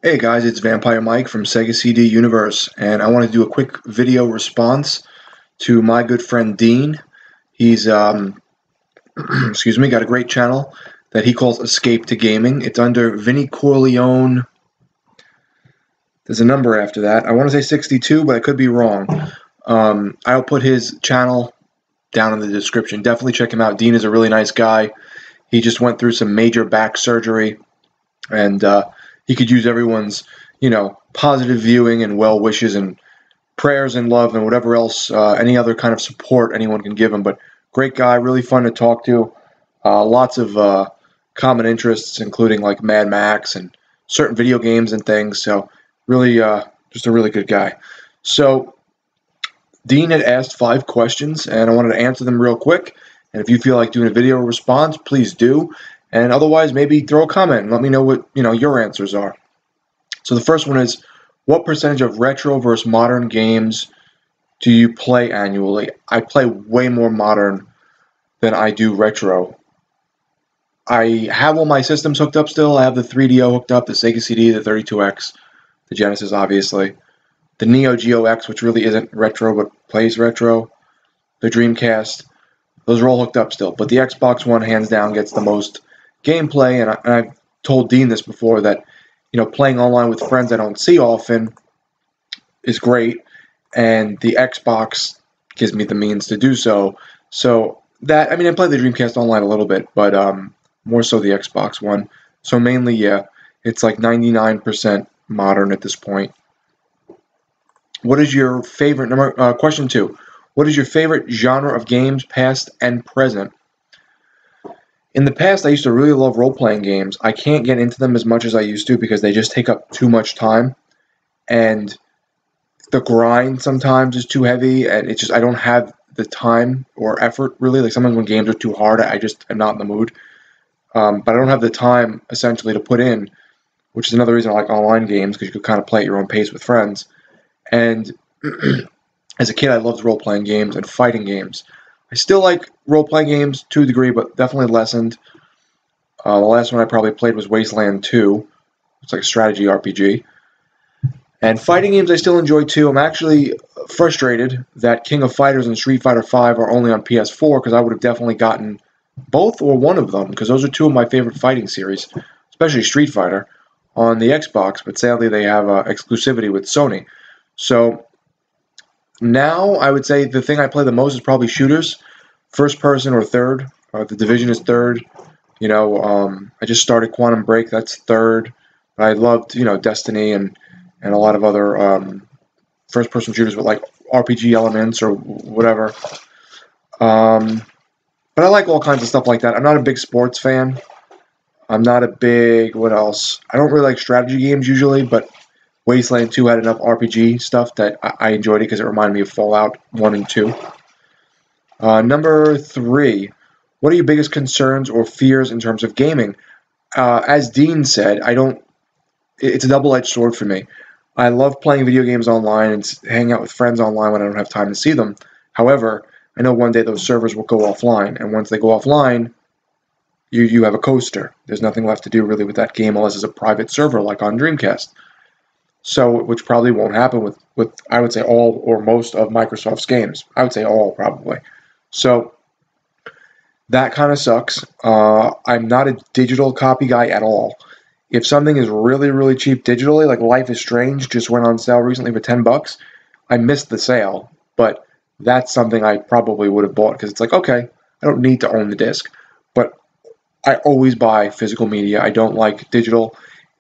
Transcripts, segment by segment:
Hey guys, it's Vampire Mike from Sega CD Universe, and I want to do a quick video response to my good friend Dean. He's, excuse me, got a great channel that he calls Escape to Gaming. It's under Vinny Corleone. There's a number after that. I want to say 62, but I could be wrong. I'll put his channel down in the description. Definitely check him out. Dean is a really nice guy. He just went through some major back surgery, and he could use everyone's, positive viewing and well wishes and prayers and love and whatever else, any other kind of support anyone can give him. But great guy, really fun to talk to. Lots of common interests, including like Mad Max and certain video games and things. So really, just a really good guy. So Dean had asked 5 questions, and I wanted to answer them real quick. And if you feel like doing a video response, please do. And otherwise, maybe throw a comment and let me know what your answers are. So the first one is, what percentage of retro versus modern games do you play annually? I play way more modern than I do retro. I have all my systems hooked up still. I have the 3DO hooked up, the Sega CD, the 32X, the Genesis, obviously, the Neo Geo X, which really isn't retro but plays retro, the Dreamcast. Those are all hooked up still. But the Xbox One, hands down, gets the most gameplay, and I've told Dean this before, that playing online with friends I don't see often is great, and the Xbox gives me the means to do so. So that, I mean, I play the Dreamcast online a little bit, but more so the Xbox One. So mainly, yeah, it's like 99% modern at this point. What is your favorite question 2? What is your favorite genre of games, past and present? In the past, I used to really love role-playing games. I can't get into them as much as I used to because they just take up too much time, and the grind sometimes is too heavy, and it's just I don't have the time or effort really. Like sometimes when games are too hard, I just am not in the mood. But I don't have the time essentially to put in, which is another reason I like online games, because you can kind of play at your own pace with friends. And as a kid, I loved role-playing games and fighting games. I still like role-playing games to a degree, but definitely lessened. The last one I probably played was Wasteland 2. It's like a strategy RPG. And fighting games I still enjoy too. I'm actually frustrated that King of Fighters and Street Fighter V are only on PS4, because I would have definitely gotten both or one of them, because those are two of my favorite fighting series, especially Street Fighter, on the Xbox, but sadly they have exclusivity with Sony. So now I would say the thing I play the most is probably shooters, first person or third. The Division is third. I just started Quantum Break, that's third. I loved, Destiny and a lot of other first-person shooters with like RPG elements or whatever. But I like all kinds of stuff like that. I'm not a big sports fan. I'm not a big, what else? I don't really like strategy games usually, but Wasteland 2 had enough RPG stuff that I enjoyed it because it reminded me of Fallout 1 and 2. Number 3, what are your biggest concerns or fears in terms of gaming? As Dean said, it's a double-edged sword for me. I love playing video games online and hanging out with friends online when I don't have time to see them. However, I know one day those servers will go offline, and once they go offline, you have a coaster. There's nothing left to do really with that game unless it's a private server like on Dreamcast. So, which probably won't happen with I would say all or most of Microsoft's games. I would say all probably. So that kind of sucks. I'm not a digital copy guy at all. If something is really, really cheap digitally, like Life is Strange just went on sale recently for $10, I missed the sale, but that's something I probably would have bought, because it's like, okay, I don't need to own the disc, but I always buy physical media. I don't like digital.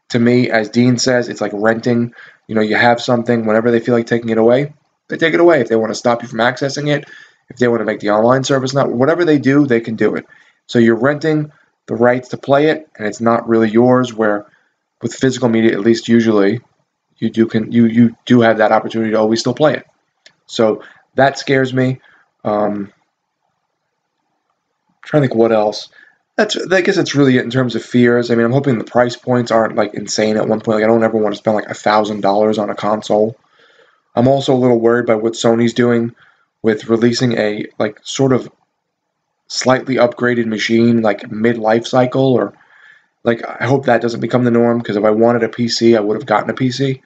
To me, as Dean says, it's like renting. You have something, whenever they feel like taking it away, they take it away. If they want to stop you from accessing it, if they want to make the online service not, whatever they do, they can do it. So you're renting the rights to play it, and it's not really yours. Where with physical media, at least usually, you do have that opportunity to always still play it. So that scares me. Trying to think what else. I guess that's really it in terms of fears. I mean, I'm hoping the price points aren't like insane at one point. Like, I don't ever want to spend like $1,000 on a console. I'm also a little worried by what Sony's doing with releasing a like sort of slightly upgraded machine like mid-life cycle, or Like, I hope that doesn't become the norm, because if I wanted a PC, I would have gotten a PC,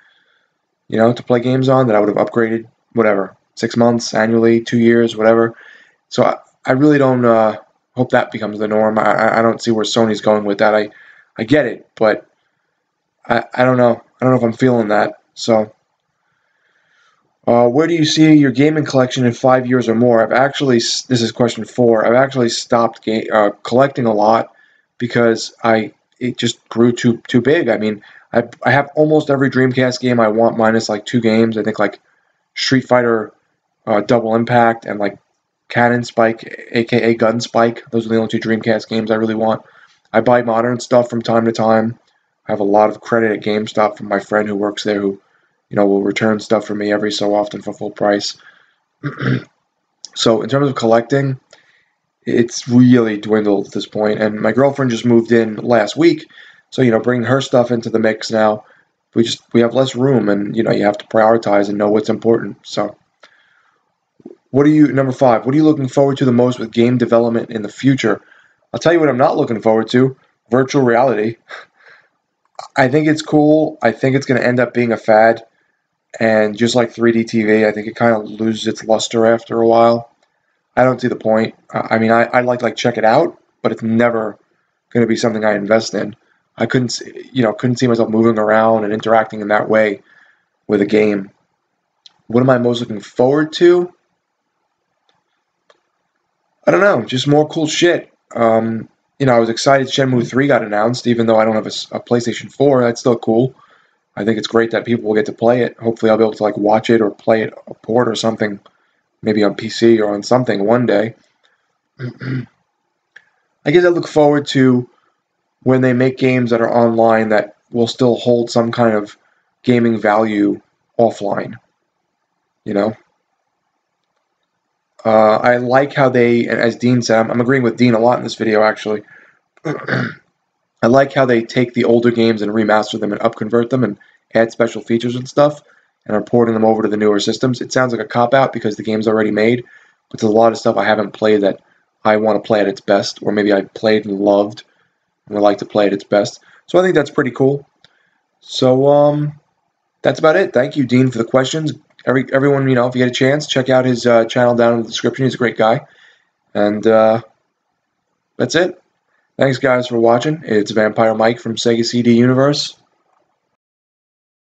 to play games on, that I would have upgraded, whatever, 6 months, annually, 2 years, whatever. So I really don't hope that becomes the norm. I don't see where Sony's going with that. I get it, but I don't know. I don't know if I'm feeling that. So, where do you see your gaming collection in 5 years or more? This is question 4. I've actually stopped collecting a lot because it just grew too big. I mean, I have almost every Dreamcast game I want, minus like 2 games. I think like Street Fighter Double Impact and like Cannon Spike, aka Gun Spike. Those are the only 2 Dreamcast games I really want. I buy modern stuff from time to time. I have a lot of credit at GameStop from my friend who works there, who will return stuff for me every so often for full price. So in terms of collecting, it's really dwindled at this point. And my girlfriend just moved in last week, so bringing her stuff into the mix now, we have less room, and you have to prioritize and know what's important. So, number 5? What are you looking forward to the most with game development in the future? I'll tell you what I'm not looking forward to: virtual reality. I think it's cool. I think it's going to end up being a fad. And just like 3D TV, I think it kind of loses its luster after a while. I don't see the point. I mean, I'd like check it out, but it's never going to be something I invest in. I couldn't see myself moving around and interacting in that way with a game. What am I most looking forward to? I don't know, just more cool shit. I was excited Shenmue 3 got announced, even though I don't have a PlayStation 4. That's still cool. I think it's great that people will get to play it. Hopefully, I'll be able to like watch it or play it a port or something, maybe on PC or on something one day. I guess I look forward to when they make games that are online that will still hold some kind of gaming value offline. You know, I like how they, and as Dean said, I'm agreeing with Dean a lot in this video actually. I like how they take the older games and remaster them and upconvert them and add special features and stuff and are porting them over to the newer systems. It sounds like a cop-out because the game's already made, but there's a lot of stuff I haven't played that I want to play at its best, or maybe I played and loved and would like to play at its best. So I think that's pretty cool. So that's about it. Thank you, Dean, for the questions. Everyone, if you get a chance, check out his channel down in the description. He's a great guy. And that's it. Thanks, guys, for watching. It's Vampire Mike from Sega CD Universe.